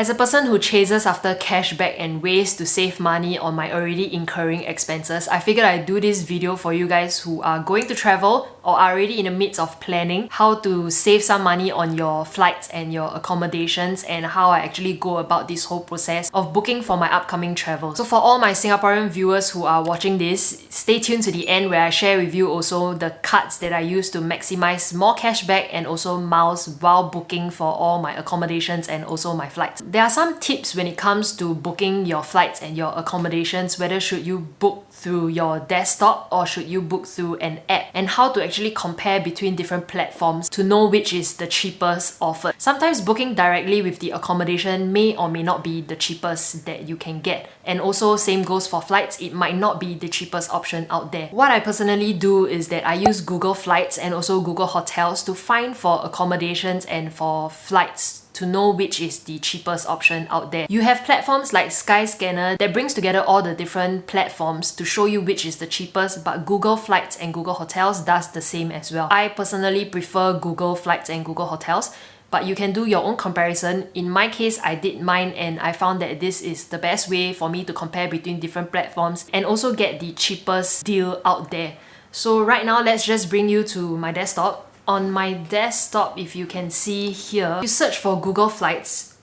As a person who chases after cashback and ways to save money on my already incurring expenses, I figured I'd do this video for you guys who are going to travel or are already in the midst of planning how to save some money on your flights and your accommodations, and how I actually go about this whole process of booking for my upcoming travel. So for all my Singaporean viewers who are watching this, stay tuned to the end where I share with you also the cards that I use to maximize more cashback and also miles while booking for all my accommodations and also my flights. There are some tips when it comes to booking your flights and your accommodations, whether should you book through your desktop or should you book through an app, and how to actually compare between different platforms to know which is the cheapest offered. Sometimes booking directly with the accommodation may or may not be the cheapest that you can get, and also same goes for flights, it might not be the cheapest option out there. What I personally do is that I use Google Flights and also Google Hotels to find for accommodations and for flights to know which is the cheapest option out there. You have platforms like Skyscanner that brings together all the different platforms to show you which is the cheapest, but Google Flights and Google Hotels does the same as well. I personally prefer Google Flights and Google Hotels, but you can do your own comparison. In my case, I did mine and I found that this is the best way for me to compare between different platforms and also get the cheapest deal out there. So right now, let's just bring you to my desktop. On my desktop, if you can see here, you search for Google Flights.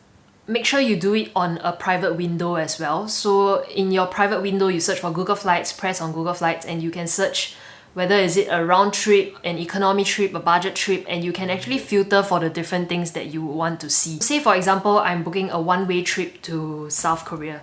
Make sure you do it on a private window as well. So in your private window, you search for Google Flights, press on Google Flights, and you can search whether is it a round trip, an economy trip, a budget trip, and you can actually filter for the different things that you want to see. Say for example, I'm booking a one-way trip to South Korea,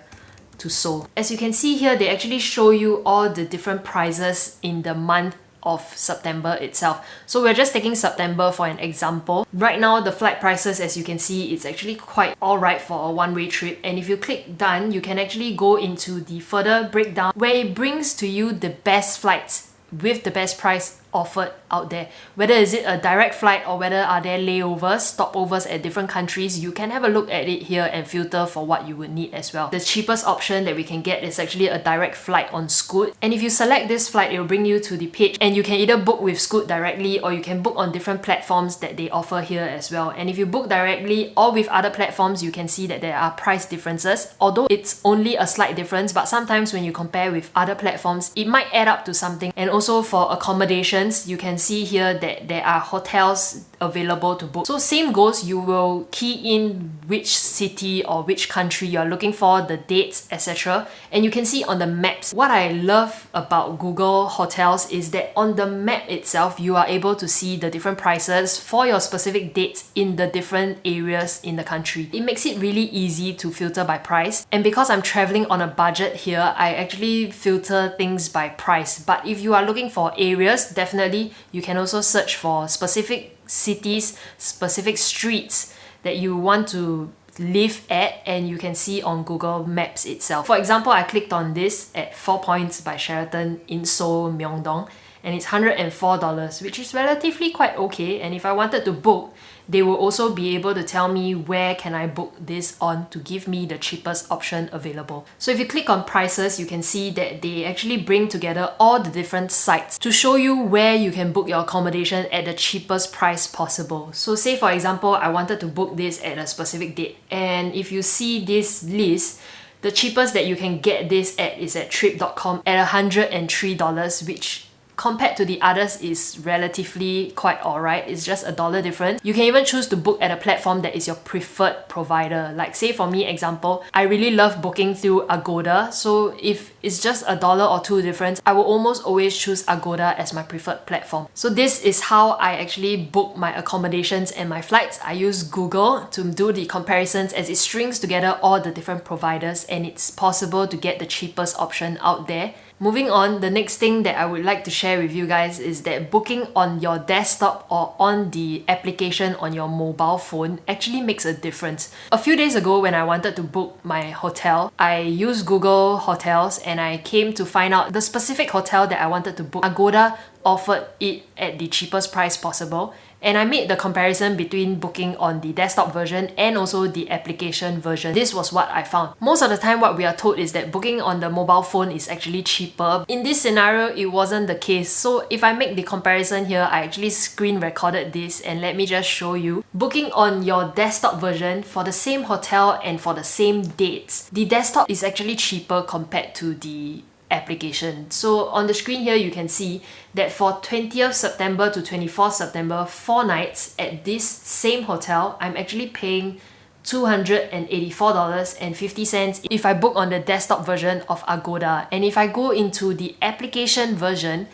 to Seoul. As you can see here, they actually show you all the different prices in the month of September itself. So we're just taking September for an example. Right now, the flight prices, as you can see, it's actually quite alright for a one-way trip. And if you click done, you can actually go into the further breakdown where it brings to you the best flights with the best price offered out there. Whether is it a direct flight or whether are there layovers, stopovers at different countries, you can have a look at it here and filter for what you would need as well. The cheapest option that we can get is actually a direct flight on Scoot. And if you select this flight, it will bring you to the page and you can either book with Scoot directly or you can book on different platforms that they offer here as well. And if you book directly or with other platforms, you can see that there are price differences. Although it's only a slight difference, but sometimes when you compare with other platforms, it might add up to something. And also for accommodations, you can see here that there are hotels available to book. So same goes, you will key in which city or which country you're looking for, the dates, etc. And you can see on the maps. What I love about Google Hotels is that on the map itself, you are able to see the different prices for your specific dates in the different areas in the country. It makes it really easy to filter by price. And because I'm traveling on a budget here, I actually filter things by price. But if you are looking for areas, definitely you can also search for specific cities, specific streets that you want to live at, and you can see on Google Maps itself. For example, I clicked on this at 4 Points by Sheraton in Seoul, Myeongdong, and it's $104, which is relatively quite okay. And if I wanted to book, they will also be able to tell me where can I book this on to give me the cheapest option available. So if you click on prices, you can see that they actually bring together all the different sites to show you where you can book your accommodation at the cheapest price possible. So say for example, I wanted to book this at a specific date, and if you see this list, the cheapest that you can get this at is at trip.com at $103, which compared to the others is relatively quite alright. It's just $1 difference. You can even choose to book at a platform that is your preferred provider. Like say for me, example, I really love booking through Agoda. So if it's just $1 or $2 difference, I will almost always choose Agoda as my preferred platform. So this is how I actually book my accommodations and my flights. I use Google to do the comparisons as it strings together all the different providers, and it's possible to get the cheapest option out there. Moving on, the next thing that I would like to share with you guys is that booking on your desktop or on the application on your mobile phone actually makes a difference. A few days ago when I wanted to book my hotel, I used Google Hotels and I came to find out the specific hotel that I wanted to book. Agoda offered it at the cheapest price possible, And I made the comparison between booking on the desktop version and also the application version. This was what I found. Most of the time what we are told is that booking on the mobile phone is actually cheaper. In this scenario, it wasn't the case. So if I make the comparison here, I actually screen recorded this and let me just show you. Booking on your desktop version for the same hotel and for the same dates, the desktop is actually cheaper compared to the application. So on the screen here, you can see that for 20th September to 24th September, 4 nights at this same hotel, I'm actually paying $284.50 if I book on the desktop version of Agoda. And if I go into the application version,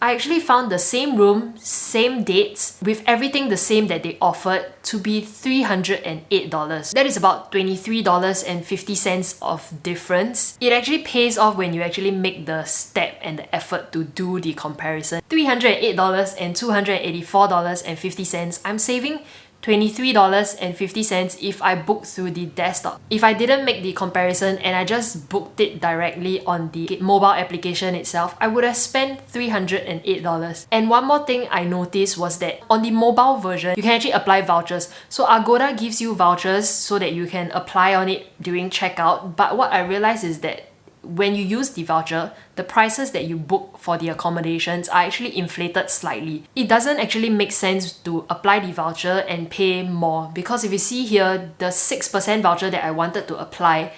I actually found the same room, same dates, with everything the same that they offered to be $308. That is about $23.50 of difference. It actually pays off when you actually make the step and the effort to do the comparison. $308 and $284.50. I'm saving $23.50 if I book through the desktop. If I didn't make the comparison and I just booked it directly on the mobile application itself, I would have spent $308. And one more thing I noticed was that on the mobile version, you can actually apply vouchers. So Agoda gives you vouchers so that you can apply on it during checkout. But what I realized is that when you use the voucher, the prices that you book for the accommodations are actually inflated slightly. It doesn't actually make sense to apply the voucher and pay more, because if you see here, the 6% voucher that I wanted to apply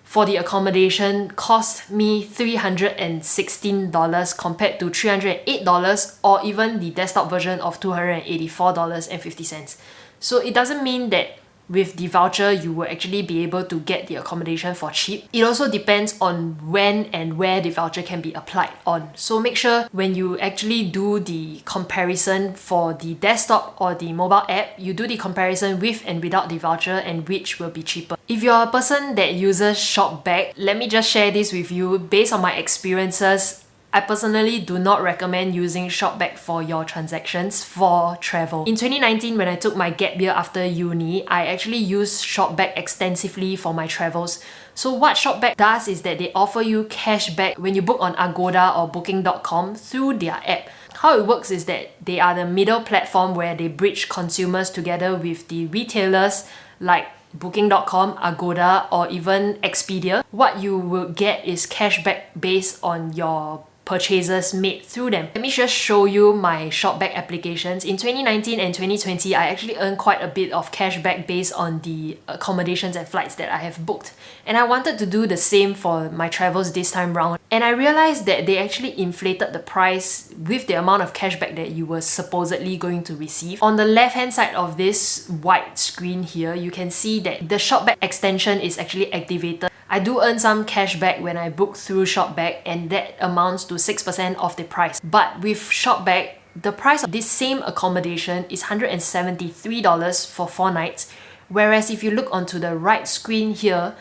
for the accommodation cost me $316 compared to $308 or even the desktop version of $284.50. So it doesn't mean that with the voucher, you will actually be able to get the accommodation for cheap. It also depends on when and where the voucher can be applied on. So make sure when you actually do the comparison for the desktop or the mobile app, you do the comparison with and without the voucher and which will be cheaper. If you're a person that uses Shopback, let me just share this with you. Based on my experiences, I personally do not recommend using Shopback for your transactions for travel. In 2019, when I took my gap year after uni, I actually used Shopback extensively for my travels. So what Shopback does is that they offer you cashback when you book on Agoda or Booking.com through their app. How it works is that they are the middle platform where they bridge consumers together with the retailers like Booking.com, Agoda, or even Expedia. What you will get is cashback based on your purchases made through them. Let me just show you my Shopback applications. In 2019 and 2020, I actually earned quite a bit of cashback based on the accommodations and flights that I have booked. And I wanted to do the same for my travels this time round. And I realized that they actually inflated the price with the amount of cashback that you were supposedly going to receive. On the left-hand side of this white screen here, you can see that the Shopback extension is actually activated. I do earn some cashback when I book through Shopback, and that amounts to 6% of the price. But with Shopback, the price of this same accommodation is $173 for 4 nights. Whereas if you look onto the right screen here,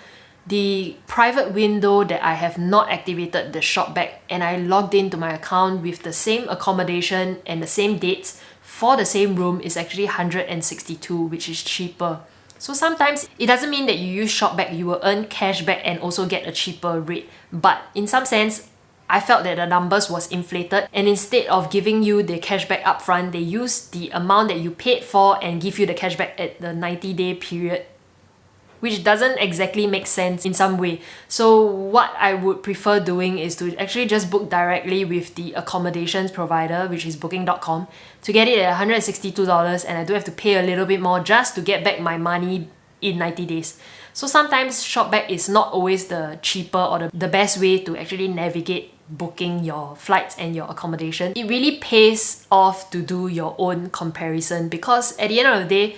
the private window that I have not activated the Shopback and I logged into my account with the same accommodation and the same dates for the same room is actually $162, which is cheaper. So sometimes it doesn't mean that you use Shopback, you will earn cashback and also get a cheaper rate. But in some sense, I felt that the numbers was inflated, and instead of giving you the cashback upfront, they use the amount that you paid for and give you the cashback at the 90-day period, which doesn't exactly make sense in some way. So what I would prefer doing is to actually just book directly with the accommodations provider, which is Booking.com, to get it at $162, and I do have to pay a little bit more just to get back my money in 90 days. So sometimes Shopback is not always the cheaper or the best way to actually navigate booking your flights and your accommodation. It really pays off to do your own comparison, because at the end of the day,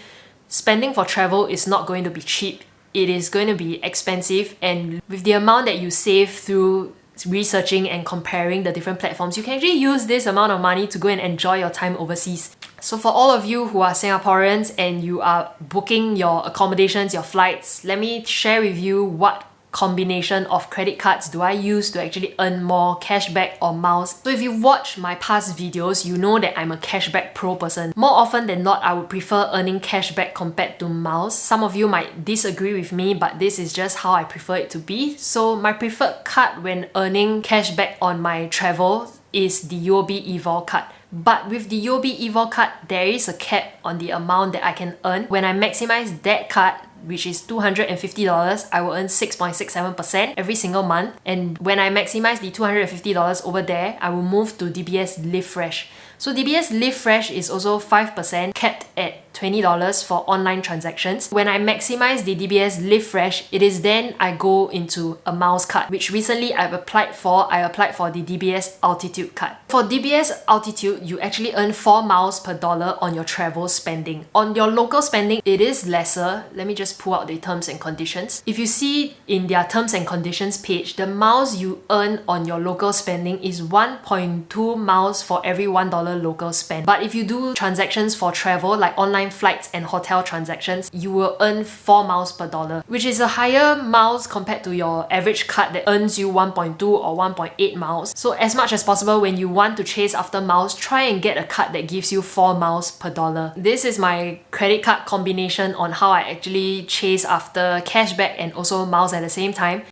spending for travel is not going to be cheap. It is going to be expensive, and with the amount that you save through researching and comparing the different platforms, you can actually use this amount of money to go and enjoy your time overseas. So for all of you who are Singaporeans and you are booking your accommodations, your flights, let me share with you what combination of credit cards do I use to actually earn more cashback or miles. So if you watch my past videos, you know that I'm a cashback pro person. More often than not, I would prefer earning cashback compared to miles. Some of you might disagree with me, but this is just how I prefer it to be. So my preferred card when earning cashback on my travel is the UOB Evol card. But with the UOB Evol card, there is a cap on the amount that I can earn. When I maximize that card, which is $250, I will earn 6.67% every single month. And when I maximize the $250 over there, I will move to DBS Live Fresh. So DBS Live Fresh is also 5% capped at $20 for online transactions. When I maximize the DBS Live Fresh, it is then I go into a miles card, which recently I've applied for. I applied for the DBS Altitude card. For DBS Altitude, you actually earn 4 miles per dollar on your travel spending. On your local spending, it is lesser. Let me just pull out the terms and conditions. If you see in their terms and conditions page, the miles you earn on your local spending is 1.2 miles for every $1 local spend. But if you do transactions for travel, like online flights and hotel transactions, you will earn 4 miles per dollar, which is a higher miles compared to your average card that earns you 1.2 or 1.8 miles. So as much as possible, when you want to chase after miles, try and get a card that gives you 4 miles per dollar. This is my credit card combination on how I actually chase after cashback and also miles at the same time.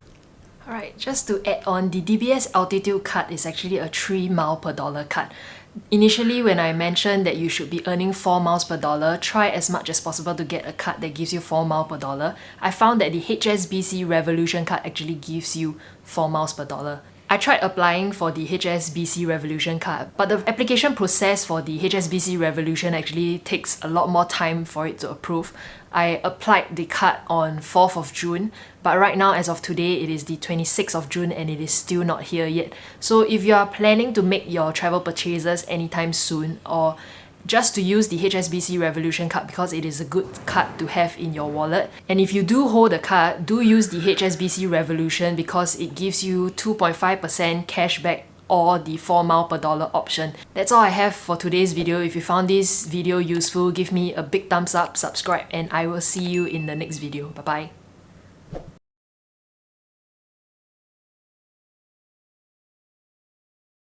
Alright, just to add on, the DBS Altitude card is actually a 3 mile per dollar card. Initially, when I mentioned that you should be earning 4 miles per dollar, try as much as possible to get a card that gives you 4 miles per dollar. I found that the HSBC Revolution card actually gives you 4 miles per dollar. I tried applying for the HSBC Revolution card, but the application process for the HSBC Revolution actually takes a lot more time for it to approve. I applied the card on 4th of June, but right now, as of today, it is the 26th of June and it is still not here yet. So if you are planning to make your travel purchases anytime soon, or just to use the HSBC Revolution card because it is a good card to have in your wallet. And if you do hold the card, do use the HSBC Revolution because it gives you 2.5% cashback or the 4 mile per dollar option. That's all I have for today's video. If you found this video useful, give me a big thumbs up, subscribe, and I will see you in the next video. Bye bye.